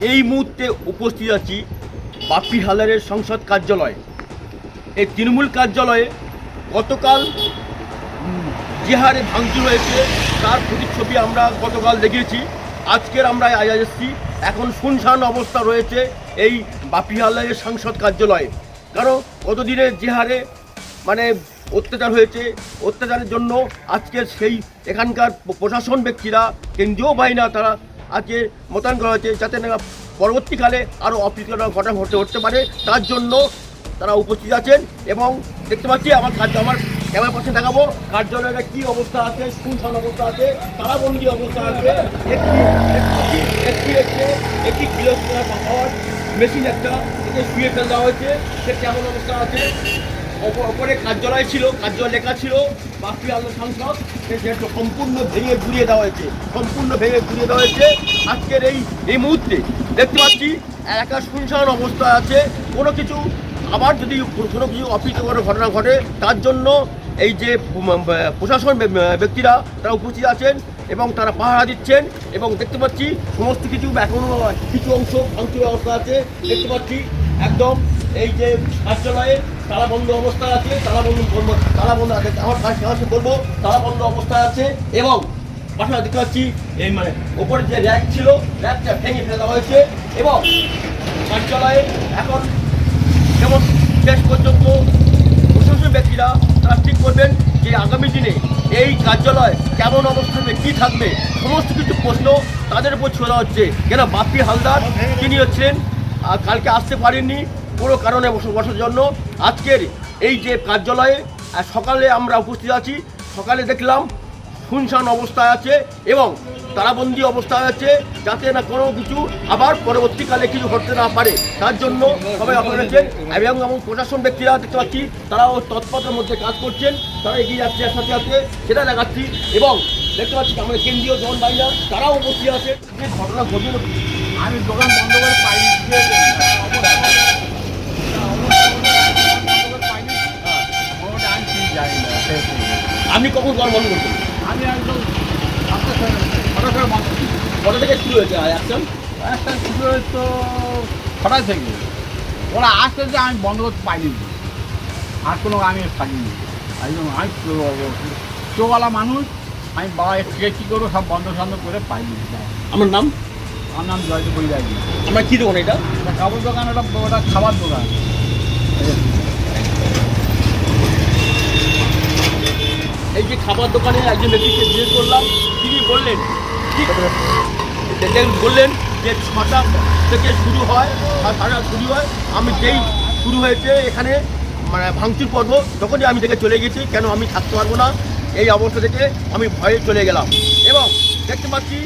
এই মুহূর্তে উপস্থিত আছি বাপ্পি হালদারের সংসদ কার্যালয়। এই তৃণমূল কার্যালয়ে গতকাল যে হারে ভাঙচুর হয়েছে তার প্রতিচ্ছবি আমরা গতকাল দেখিয়েছি। আজকের আমরা এসেছি, এখন শুনশান অবস্থা রয়েছে এই বাপ্পি হালদারের সংসদ কার্যালয়ে। কারণ গতদিনের যে হারে অত্যাচার হয়েছে, অত্যাচারের জন্য আজকের সেই এখানকার প্রশাসন ব্যক্তিরা, কেন্দ্রীয় বাহিনী তারা আজকে মোতায়েন করা হয়েছে, যাতে না পরবর্তীকালে আরও অপ্রীতিকর ঘটনা ঘটতে পারে, তার জন্য তারা উপস্থিত আছেন। এবং দেখতে পাচ্ছি আমার ক্যামেরা পাশে দেখাবো কার্যালয়ের কী অবস্থা আছে, শুনশান অবস্থা আছে, তালাবন্দি অবস্থা আছে। একটি কিলো পাওয়ার মেশিন একটা শুয়ে ফেলে দেওয়া হয়েছে, সে কেমন অবস্থা আছে। ওপরে কার্যালয় ছিল, কার্যালয় লেখা ছিল বাপ্পি হালদার সংসদ, সেটা সম্পূর্ণ ভেঙে ঘুরিয়ে দেওয়া হয়েছে, আজকের এই মুহূর্তে দেখতে পাচ্ছি এলাকা শুনশান অবস্থা আছে। কোনো কিছু আবার যদি কোনো কিছু অপ্রীতিকর ঘটনা ঘটে, তার জন্য এই যে প্রশাসন ব্যক্তিরা তারা উপস্থিত আছেন এবং তারা পাহারা দিচ্ছেন। এবং দেখতে পাচ্ছি সমস্ত কিছু এখনও কিছু অংশ ভাঙচুর অবস্থা আছে। দেখতে পাচ্ছি একদম এই যে কার্যালয়ে তালাবন্ধ অবস্থা আছে, তালাবন্ধ আছে, আমার কাছে বলবো তালাবন্ধ অবস্থায় আছে। এবং পাশাপাশি দেখতে পাচ্ছি এই ওপরে যে র্যাক ছিল, র্যাকটা ভেঙে ফেলা হয়েছে। এবং কার্যালয়ে এখন যেমন শেষ পর্যন্ত প্রশাসন ব্যক্তিরা তারা ঠিক করবেন যে আগামী দিনে এই কার্যালয় কেমন অবস্থানে কী থাকবে, সমস্ত কিছু প্রশ্ন তাদের উপর ছোড়া হচ্ছে। কেন বাপ্পি হালদার তিনি হচ্ছেন কালকে আসতে পারেননি কোনো কারণে বসার জন্য। আজকের এই যে কার্যালয়ে সকালে আমরা উপস্থিত আছি, সকালে দেখলাম শুনশান অবস্থায় আছে এবং তালাবন্দি অবস্থায় আছে, যাতে না কোনো কিছু আবার পরবর্তীকালে কিছু ঘটতে না পারে, তার জন্য সবাই অপেক্ষা করছেন। এবং প্রশাসন ব্যক্তিরা দেখতে পাচ্ছি তারাও তৎপরতার মধ্যে কাজ করছেন, তারা এগিয়ে যাচ্ছে সাথে সাথে, সেটা দেখাচ্ছি। এবং দেখতে পাচ্ছি আমাদের কেন্দ্রীয় জন বাহিনী তারাও উপস্থিত আছে। যে ঘটনা ঘটল, আমি দোকান বন্ধ করে পাইনি, আপনি কখন দোকান বন্ধ করছেন? আমি একদম কটা থেকে শুরু হয়েছে অ্যাকশন? একটা শুরু হয়তো 6টা থেকে। ওরা আসতে যে আমি বন্ধ করতে পাইনি, আর কোনো আমি পাইনি। একদম আমি চোওয়ালা মানুষ, আমি বাবা থেকে কী করবো, সব বন্ধ সন্ধ করে পাইনি। আমার নাম জয়দেব বৈরাগী। আমার কী দোকান এটা? কাপড় দোকান, ওটা খাবার দোকান। এই যে খাবার দোকানে একজন ব্যক্তিকে জিজ্ঞেস করলাম, তিনি বললেন যে 6টা থেকে শুরু হয়, 6:30 শুরু হয়। আমি যেই শুরু হয়েছে এখানে ভাঙচুর পর্ব, তখনই আমি থেকে চলে গেছি, কেন আমি থাকতে পারবো না এই অবস্থা থেকে, আমি ভয়ে চলে গেলাম। এবং দেখতে পাচ্ছি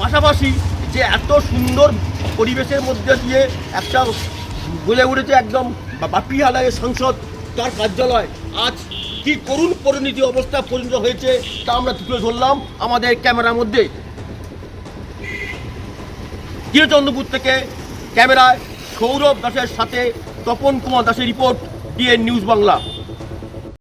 পাশাপাশি যে এত সুন্দর পরিবেশের মধ্যে দিয়ে একটা গলে উঠেছে একদম বাপ্পি হালদারের সংসদ, তার কার্যালয় আজ কি করুণ পরিণতি অবস্থা পরিণত হয়েছে, তা আমরা তুলে ধরলাম আমাদের ক্যামেরার মধ্যে। চন্দ্রপুর থেকে ক্যামেরায় সৌরভ দাসের সাথে তপন কুমার দাসের রিপোর্ট, DN নিউজ বাংলা।